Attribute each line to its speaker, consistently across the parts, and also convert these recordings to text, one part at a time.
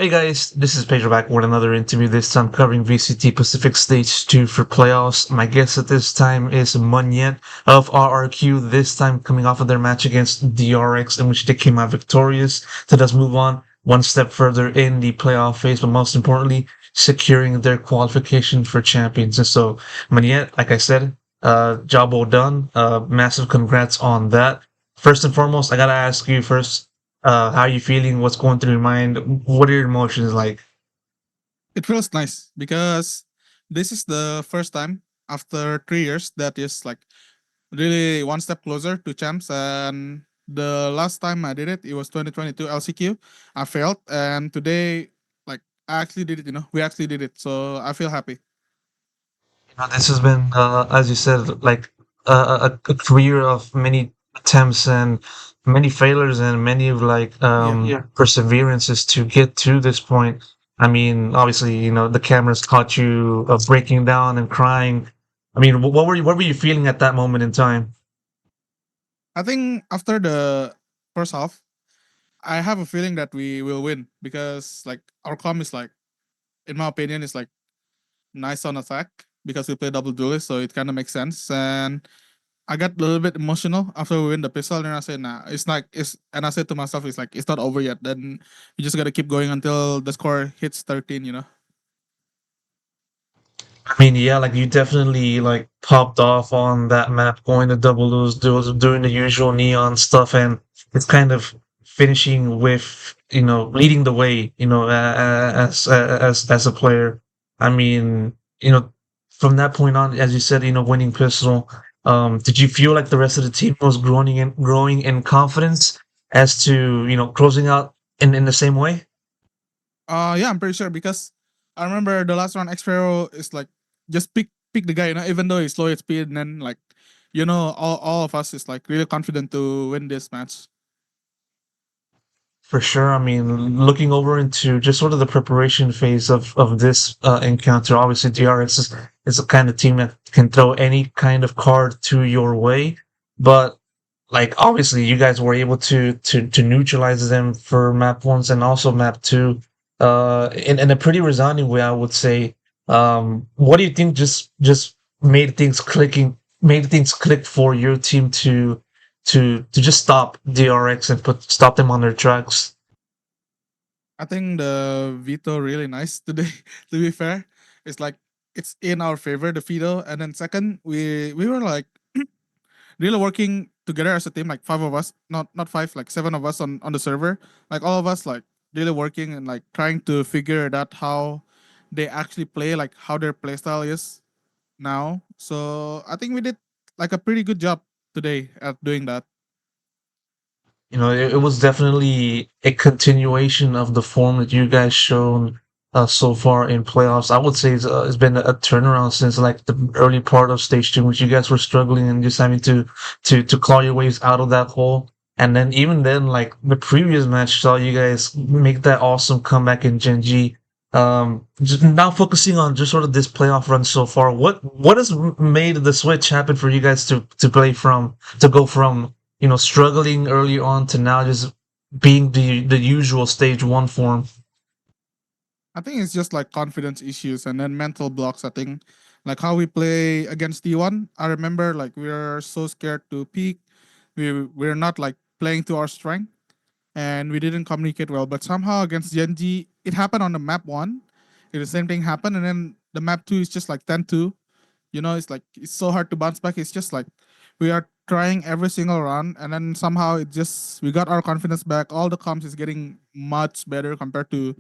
Speaker 1: Hey guys, this is Pedro back with another interview, this time covering VCT Pacific Stage 2 for playoffs. My guest at this time is Monyet of RRQ, this time coming off of their match against DRX, in which they came out victorious to thus move on one step further in the playoff phase, but most importantly, securing their qualification for champions. And so, Monyet, like I said, job well done. Massive congrats on that. First and foremost, I gotta ask you first, how are you feeling? What's going through your mind? What are your emotions like?
Speaker 2: It feels nice because this is the first time after 3 years that is like really one step closer to champs. And the last time I did it, it was 2022 LCQ. I failed, and today, like I actually did it. We actually did it, so I feel happy.
Speaker 1: This has been, as you said, like a career of many attempts and many failures and many of like
Speaker 2: Yeah.
Speaker 1: perseverances to get to this point. I mean, obviously, the cameras caught you breaking down and crying. I mean, what were you feeling at that moment in time?
Speaker 2: I think after the first half, I have a feeling that we will win because like our com is like, in my opinion, is like nice on attack because we play double duelist, so it kind of makes sense. And I got a little bit emotional after we win the pistol, and I said, "Nah, it's like it's." And I said to myself, "It's like it's not over yet. Then you just gotta keep going until the score hits 13."
Speaker 1: I mean, yeah, like you definitely like popped off on that map, going to double lose, doing the usual neon stuff, and it's kind of finishing with leading the way, as a player. I mean, from that point on, as you said, winning pistol. Did you feel like the rest of the team was growing in confidence as to closing out in the same way?
Speaker 2: Yeah, I'm pretty sure because I remember the last round Xpero is like just pick the guy, even though he's slow at speed, and then like all of us is like really confident to win this match.
Speaker 1: For sure. I mean, looking over into just sort of the preparation phase of this encounter, obviously DRX is a kind of team that can throw any kind of card to your way, but like obviously you guys were able to neutralize them for map ones and also map two, in a pretty resounding way, I would say. What do you think just made things click for your team to just stop DRX and stop them on their tracks?
Speaker 2: I think the veto really nice today. To be fair, it's like it's in our favor the veto, and then second we were like really working together as a team, like five of us, not five, like seven of us on the server, like all of us like really working and like trying to figure it out how they actually play, like how their play style is now. So I think we did like a pretty good job today at doing that.
Speaker 1: It was definitely a continuation of the form that you guys shown so far in playoffs. I would say it's been a turnaround since like the early part of stage two, which you guys were struggling and just having to claw your ways out of that hole. And then even then, like the previous match saw you guys make that awesome comeback in Gen G. Just now focusing on just sort of this playoff run so far, what has made the switch happen for you guys to go from struggling early on to now just being the usual stage one form?
Speaker 2: I think it's just like confidence issues and then mental blocks. I think like how we play against D1. I remember like we are so scared to peak. We're not like playing to our strength, and we didn't communicate well. But somehow against Genji, it happened on the map one. The same thing happened, and then the map two is just like 10-2. It's like it's so hard to bounce back. It's just like we are trying every single run, and then somehow it just we got our confidence back. All the comms is getting much better compared to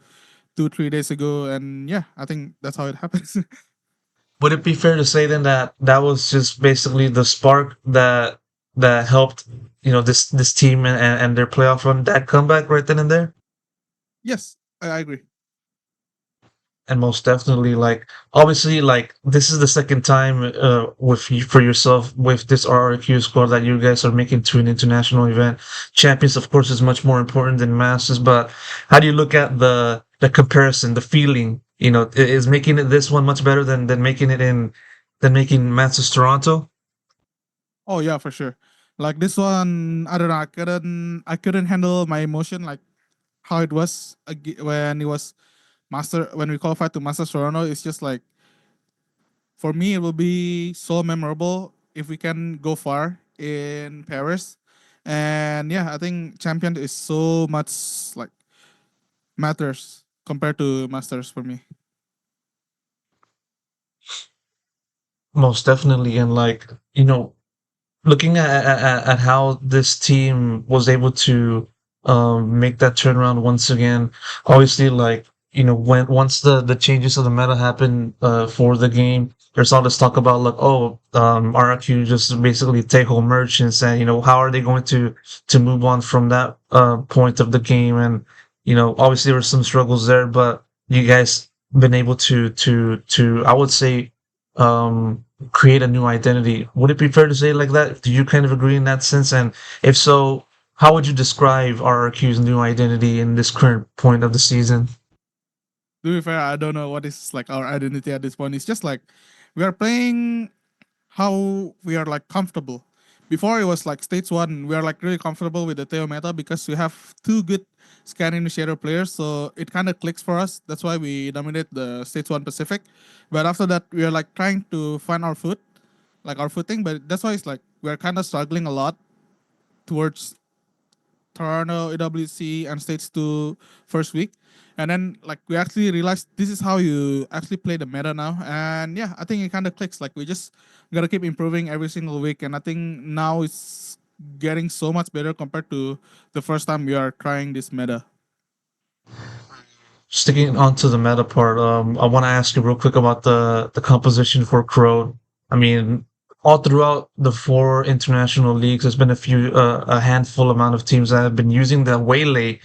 Speaker 2: 2 3 days ago, and yeah, I think that's how it happens.
Speaker 1: Would it be fair to say then that that was just basically the spark that helped this team and their playoff run, that comeback right then and there?
Speaker 2: Yes, I agree.
Speaker 1: And most definitely, like obviously, like this is the second time with you for yourself with this RRQ squad that you guys are making to an international event. Champions, of course, is much more important than masters. But how do you look at the comparison, the feeling? Is making it this one much better than making it in than making Masters Toronto?
Speaker 2: Oh yeah, for sure. Like this one, I don't know. I couldn't handle my emotion. Like how it was when it was master when we qualified to Master Toronto. It's just like for me, it will be so memorable if we can go far in Paris. And yeah, I think champion is so much like matters compared to masters for me.
Speaker 1: Most definitely, and like looking at how this team was able to make that turnaround once again. Obviously, like when once the changes of the meta happen for the game, there's all this talk about like, oh, RQ just basically take home merchants, and how are they going to move on from that point of the game? And obviously there were some struggles there, but you guys been able to I would say create a new identity. Would it be fair to say it like that? Do you kind of agree in that sense? And if so, how would you describe RRQ's new identity in this current point of the season?
Speaker 2: To be fair, I don't know what is like our identity at this point. It's just like we are playing how we are like comfortable. Before it was like stage one, we are like really comfortable with the Theo meta because we have two good scan initiator players, so it kind of clicks for us. That's why we dominate the stage one Pacific. But after that, we are like trying to find our foot, like our footing. But that's why it's like we are kind of struggling a lot towards Toronto, AWC, and Stage 2 first week. And then like we actually realized this is how you actually play the meta now. And yeah, I think it kind of clicks. Like we just gotta keep improving every single week. And I think now it's getting so much better compared to the first time we are trying this meta.
Speaker 1: Sticking on to the meta part, I want to ask you real quick about the composition for Crowd. I mean, all throughout the four international leagues, there's been a handful amount of teams that have been using the waylay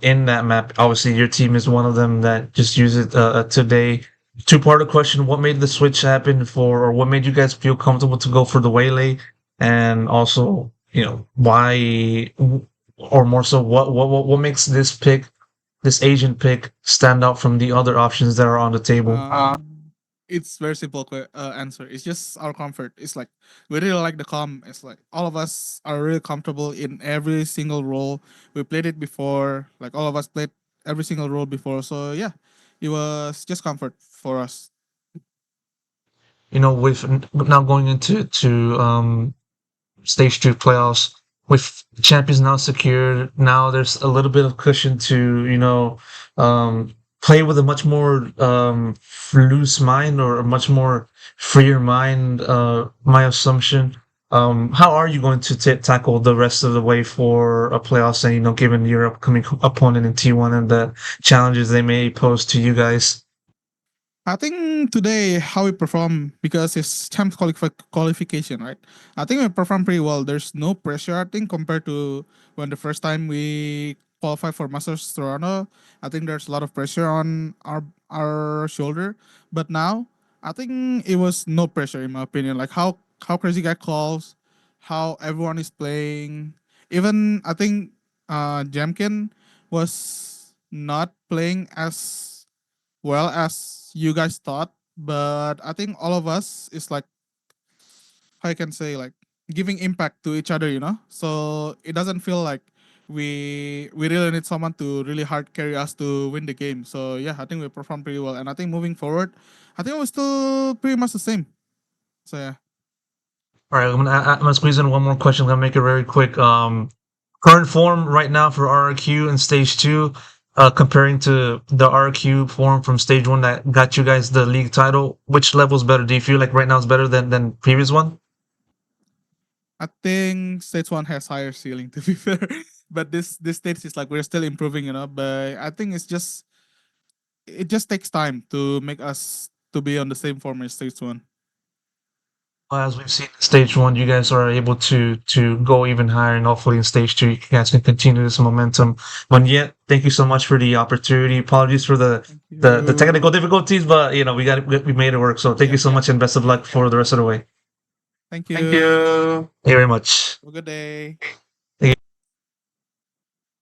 Speaker 1: in that map. Obviously, your team is one of them that just use it today. Two-part question: what made the switch happen for, or what made you guys feel comfortable to go for the waylay? And also, why, or more so, what makes this Asian pick stand out from the other options that are on the table?
Speaker 2: It's very simple answer. It's just our comfort. It's like we really like the calm. It's like all of us are really comfortable in every single role. We played it before. Like all of us played every single role before. So yeah, it was just comfort for us.
Speaker 1: With now going into stage two playoffs, with champions now secured, now there's a little bit of cushion to play with a much more loose mind, or a much more freer mind. My assumption. How are you going to tackle the rest of the way for a playoffs, and given your upcoming opponent in T1 and the challenges they may pose to you guys?
Speaker 2: I think today how we perform because it's champ qualification, right? I think we perform pretty well. There's no pressure, I think, compared to when the first time we qualified for Masters Toronto. I think there's a lot of pressure on our shoulder. But now I think it was no pressure in my opinion. Like how crazy guy calls, how everyone is playing. Even I think Jamkin was not playing as well as you guys thought, but I think all of us is like how I can say like giving impact to each other, So it doesn't feel like we really need someone to really hard carry us to win the game. So yeah, I think we performed pretty well, and I think moving forward, I think we're still pretty much the same. So yeah.
Speaker 1: All right, I'm gonna squeeze in one more question. I'm gonna make it very quick. Current form right now for RRQ in stage two, comparing to the RRQ form from stage one that got you guys the league title. Which level is better? Do you feel like right now is better than previous one?
Speaker 2: I think stage one has higher ceiling to be fair. But this stage is like we're still improving, But I think it just takes time to make us to be on the same form as stage one.
Speaker 1: Well, as we've seen in stage one, you guys are able to go even higher, and hopefully in stage two, you guys can continue this momentum. Monyet, thank you so much for the opportunity. Apologies for the technical difficulties, but we made it work. So thank you so much, and best of luck for the rest of the way.
Speaker 2: Thank
Speaker 1: Thank
Speaker 2: you.
Speaker 1: you. Thank you very much.
Speaker 2: Have a good day.